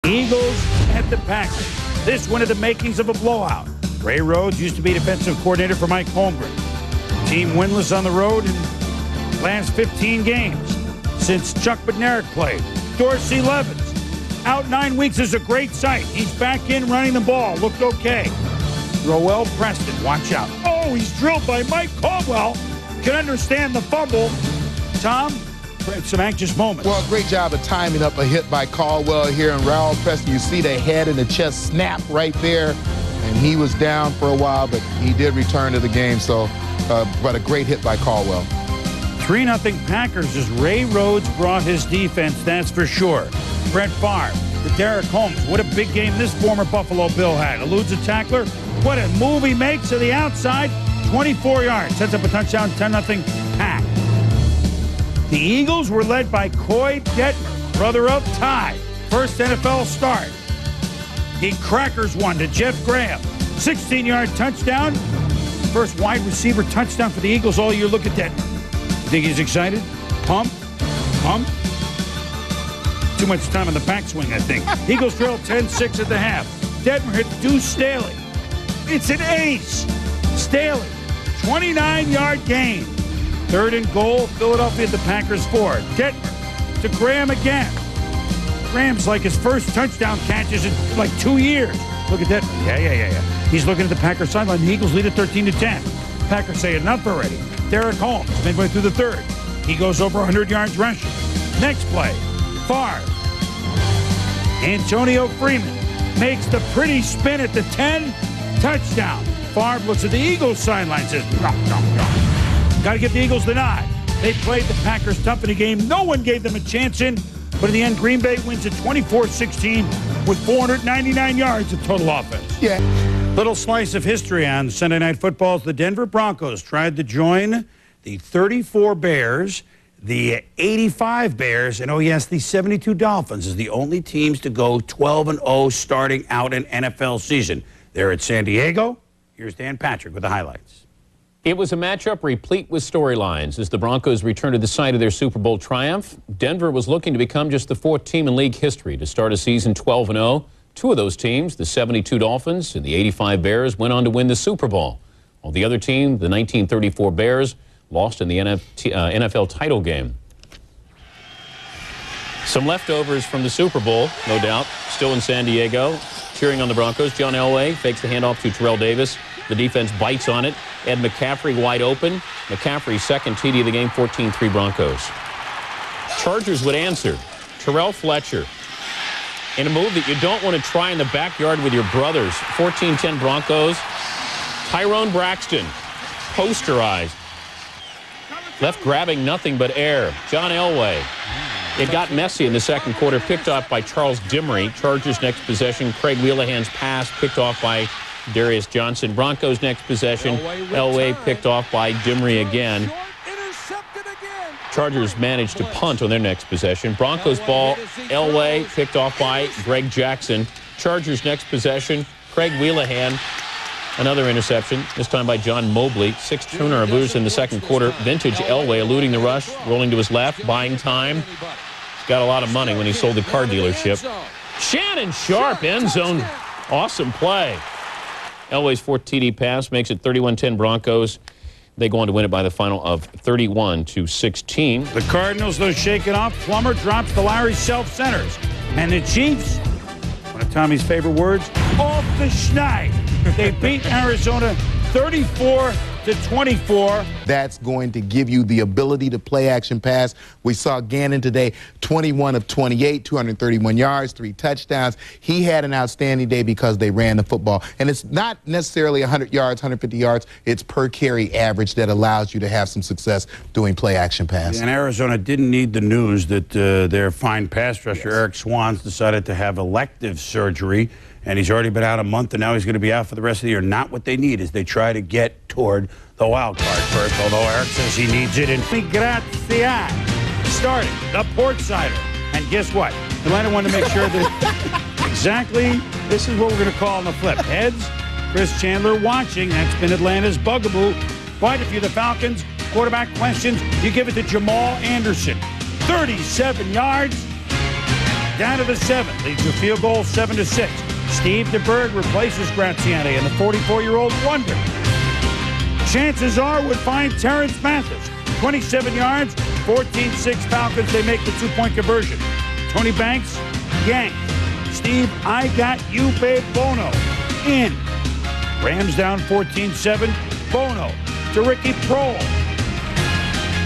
Eagles at the Packers. This one of the makings of a blowout. Ray Rhodes used to be defensive coordinator for Mike Holmgren. Team winless on the road in last 15 games since Chuck Bednarik played. Dorsey Levens out 9 weeks is a great sight. He's back in running the ball. Looked okay. Roel Preston, watch out. Oh, he's drilled by Mike Caldwell. Can understand the fumble. Tom, some anxious moments. Well, great job of timing up a hit by Caldwell here. And Roel Preston, you see the head and the chest snap right there. And he was down for a while, but he did return to the game. So, but a great hit by Caldwell. 3-0 Packers as Ray Rhodes brought his defense, that's for sure. Brett Favre, to Derek Holmes. What a big game this former Buffalo Bill had. Eludes a tackler. What a move he makes to the outside. 24 yards. Sets up a touchdown, 10-0 Pack. The Eagles were led by Coy Detmer, brother of Ty. First NFL start. He crackers one to Jeff Graham. 16-yard touchdown. First wide receiver touchdown for the Eagles all year. Look at Detmer. You think he's excited? Pump? Too much time on the backswing, I think. Eagles trail 10-6 at the half. Detmer hit Deuce Staley. It's an ace. Staley, 29-yard gain. 3rd and goal, Philadelphia at the Packers 4. Detmer to Graham again. Graham's like his first touchdown catches in like 2 years. Look at Detmer. Yeah. He's looking at the Packers sideline. The Eagles lead at 13-10. Packers say enough already. Derek Holmes, midway through the 3rd. He goes over 100 yards rushing. Next play, Favre. Antonio Freeman makes the pretty spin at the 10. Touchdown. Favre looks at the Eagles sideline and says, got to give the Eagles the nod. They played the Packers tough in a game no one gave them a chance in, but in the end, Green Bay wins at 24-16 with 499 yards of total offense. Yeah. Little slice of history on Sunday Night Football as the Denver Broncos tried to join the 34 Bears, the 85 Bears, and, oh, yes, the 72 Dolphins as the only teams to go 12-0 starting out an NFL season. They're at San Diego. Here's Dan Patrick with the highlights. It was a matchup replete with storylines as the Broncos returned to the site of their Super Bowl triumph. Denver was looking to become just the 4th team in league history to start a season 12-0. 2 of those teams, the 72 Dolphins and the 85 Bears, went on to win the Super Bowl, while the other team, the 1934 Bears, lost in the NFL title game. Some leftovers from the Super Bowl, no doubt, still in San Diego, cheering on the Broncos. John Elway fakes the handoff to Terrell Davis. The defense bites on it. Ed McCaffrey wide open. McCaffrey's second TD of the game, 14-3 Broncos. Chargers would answer. Terrell Fletcher. In a move that you don't want to try in the backyard with your brothers. 14-10 Broncos. Tyrone Braxton, posterized. Left grabbing nothing but air. John Elway. It got messy in the second quarter, picked off by Charles Dimmery. Chargers next possession. Craig Wheelahan's pass picked off by Darius Johnson. Broncos next possession. Elway picked off by Dimmery again. Chargers managed to punt on their next possession. Broncos ball, Elway picked off by Greg Jackson. Chargers next possession, Craig Wheelahan, another interception, this time by John Mobley. 6 turnovers in the second quarter. Vintage Elway eluding the rush, rolling to his left, buying time. He's got a lot of money when he sold the car dealership. Shannon Sharp, end zone, awesome play. Elway's 4th TD pass makes it 31-10 Broncos. They go on to win it by the final of 31-16. The Cardinals, though, shake it off. Plummer drops the Larry self-centers. And the Chiefs, one of Tommy's favorite words, off the schneid. They beat Arizona 34-24. That's going to give you the ability to play action pass. We saw Gannon today, 21 of 28, 231 yards, 3 touchdowns. He had an outstanding day because they ran the football. And it's not necessarily 100 yards, 150 yards. It's per carry average that allows you to have some success doing play action pass. And Arizona didn't need the news that their fine pass rusher, Eric Swans, decided to have elective surgery. And he's already been out a month, and now he's going to be out for the rest of the year. Not what they need as they try to get toward the wild card first, although Eric says he needs it. And Grazie. Starting the Port Cider. And guess what? Atlanta wanted to make sure that exactly this is what we're going to call on the flip. Heads, Chris Chandler watching. That's been Atlanta's bugaboo. But if you're the Falcons, quarterback questions, you give it to Jamal Anderson. 37 yards. down to the 7. Leads a field goal 7-6. Steve DeBerg replaces Graziani and the 44-year-old wonder. Chances are would find Terrence Mathis. 27 yards, 14-6 Falcons. They make the two-point conversion. Tony Banks, yank. Steve, I got you, babe, Bono. In. Rams down 14-7. Bono to Ricky Prohl.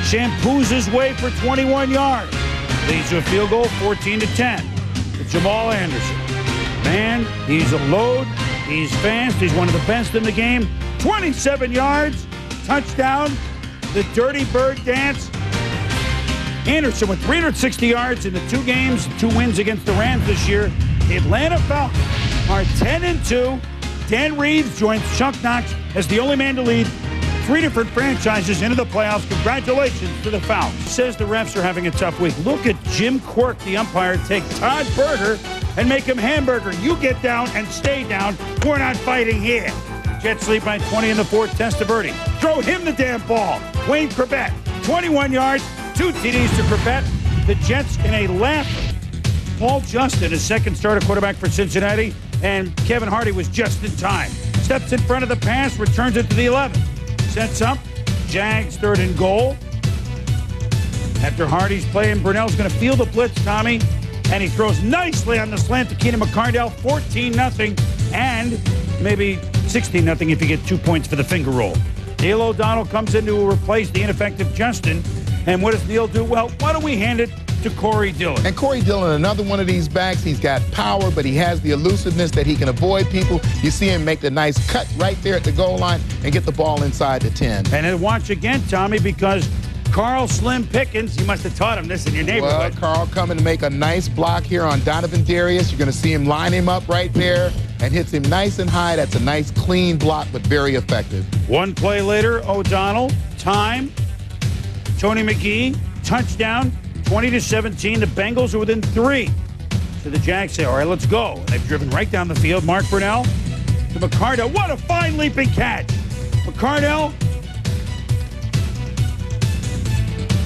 Shampoos his way for 21 yards. Leads to a field goal, 14-10. To Jamal Anderson. Man, he's a load. He's fast. He's one of the best in the game. 27 yards. Touchdown. The Dirty Bird dance. Anderson with 360 yards in the 2 games, 2 wins against the Rams this year. The Atlanta Falcons are 10-2. Dan Reeves joins Chuck Knox as the only man to lead 3 different franchises into the playoffs. Congratulations to the Falcons. Says the refs are having a tough week. Look at Jim Quirk, the umpire, take Todd Berger and make him hamburger. You get down and stay down. We're not fighting here. Jets lead by 20 in the 4th. Testaverde. Throw him the damn ball. Wayne Corbett, 21 yards, 2 TDs to Corbett. The Jets in a laugher. Paul Justin, his second starter quarterback for Cincinnati, and Kevin Hardy was just in time. Steps in front of the pass, returns it to the 11. Sets up. Jags 3rd and goal. After Hardy's play, and Brunell's going to field the blitz, Tommy, and he throws nicely on the slant to Keenan McCardell, 14-0, and maybe 16-0 if you get 2 points for the finger roll. Neil O'Donnell comes in to replace the ineffective Justin. And what does Neil do? Well, why don't we hand it to Corey Dillon? And Corey Dillon, another one of these backs. He's got power, but he has the elusiveness that he can avoid people. You see him make the nice cut right there at the goal line and get the ball inside the 10. And then watch again, Tommy, because Carl Slim Pickens, you must have taught him this in your neighborhood. Well, Carl coming to make a nice block here on Donovan Darius. You're going to see him line him up right there and hits him nice and high. That's a nice, clean block, but very effective. One play later, O'Donnell, time. Tony McGee, touchdown, 20-17. The Bengals are within 3. So the Jags say, all right, let's go. And they've driven right down the field. Mark Brunell to McCardell. What a fine leaping catch. McCardell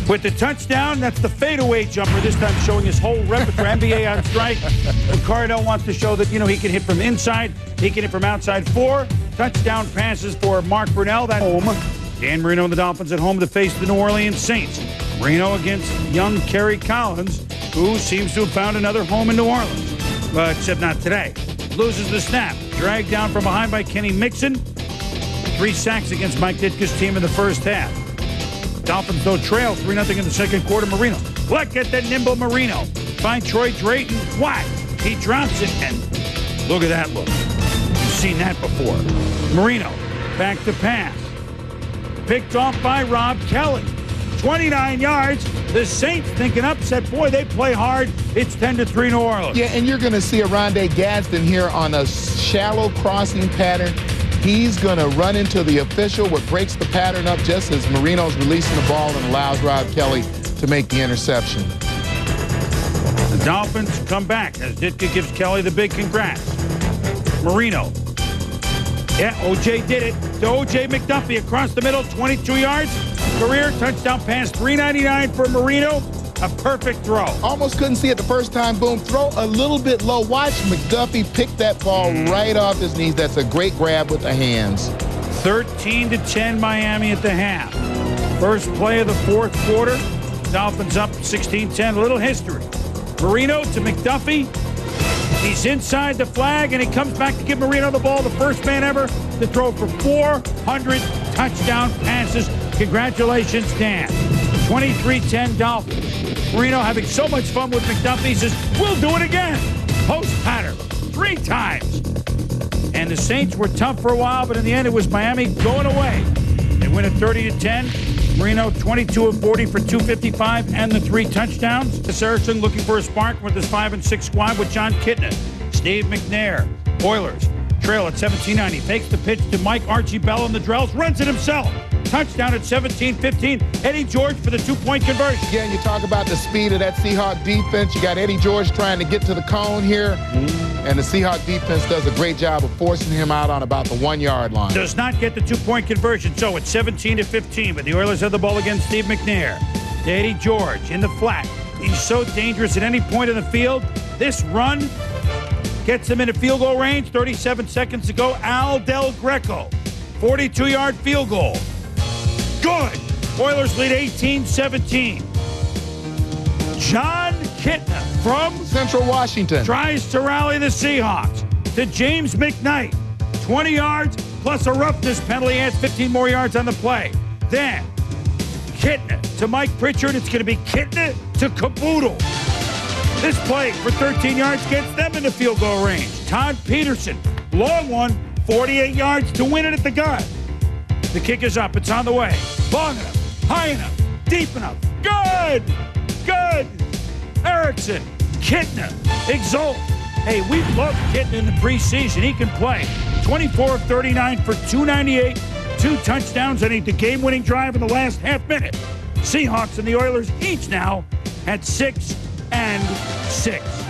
with the touchdown. That's the fadeaway jumper, this time showing his whole repertoire. NBA on strike. McCardell wants to show that, he can hit from inside. He can hit from outside. 4 touchdown passes for Mark Brunell. That home. Dan Marino and the Dolphins at home to face the New Orleans Saints. Marino against young Kerry Collins, who seems to have found another home in New Orleans. Except not today. Loses the snap. Dragged down from behind by Kenny Mixon. 3 sacks against Mike Ditka's team in the first half. Dolphins, though, trail 3-0 in the second quarter. Marino. Look at the nimble Marino. Find Troy Drayton. Why? He drops it, and look at that look. You've seen that before. Marino. Back to pass. Picked off by Rob Kelly. 29 yards. The Saints think an upset. Boy, they play hard. It's 10-3 New Orleans. Yeah, and you're going to see Arondé Gadsden here on a shallow crossing pattern. He's going to run into the official, what breaks the pattern up just as Marino's releasing the ball and allows Rob Kelly to make the interception. The Dolphins come back as Ditka gives Kelly the big congrats. Marino. Yeah, O.J. did it. To O.J. McDuffie across the middle, 22 yards. Career touchdown pass, $3.99 for Marino. A perfect throw. Almost couldn't see it the first time. Boom, throw a little bit low. Watch McDuffie pick that ball right off his knees. That's a great grab with the hands. 13-10 Miami at the half. First play of the 4th quarter. Dolphins up 16-10. A little history. Marino to McDuffie. He's inside the flag, and he comes back to give Marino the ball, the first man ever to throw for 400 touchdown passes. Congratulations, Dan. 23-10 Dolphins. Marino having so much fun with McDuffie. He says, we'll do it again. Post pattern 3 times. And the Saints were tough for a while, but in the end, it was Miami going away. They win at 30-10. Marino 22 of 40 for 255 and the 3 touchdowns. Saracen looking for a spark with his 5-6 squad with John Kitna. Steve McNair. Oilers trail at 17-9. He takes the pitch to Mike Archie Bell in the drills, runs it himself. Touchdown at 17-15. Eddie George for the 2-point conversion. Again, you talk about the speed of that Seahawk defense. You got Eddie George trying to get to the cone here. And the Seahawk defense does a great job of forcing him out on about the 1-yard line. Does not get the 2-point conversion. So it's 17-15. But the Oilers have the ball against Steve McNair. To Eddie George in the flat. He's so dangerous at any point in the field. This run gets him into field goal range. 37 seconds to go. Al Del Greco, 42-yard field goal. Good. Oilers lead 18-17. John Kitna from Central Washington tries to rally the Seahawks to James McKnight. 20 yards plus a roughness penalty adds 15 more yards on the play. Then Kitna to Mike Pritchard. It's going to be Kitna to Caboodle. This play for 13 yards gets them into field goal range. Todd Peterson, long one, 48 yards to win it at the gun. The kick is up. It's on the way. Long enough, high enough, deep enough. Good! Good! Erickson, Kitna, exult. Hey, we've loved Kitna in the preseason. He can play. 24 of 39 for 298, 2 touchdowns, and the game-winning drive in the last half minute. Seahawks and the Oilers each now at 6-6.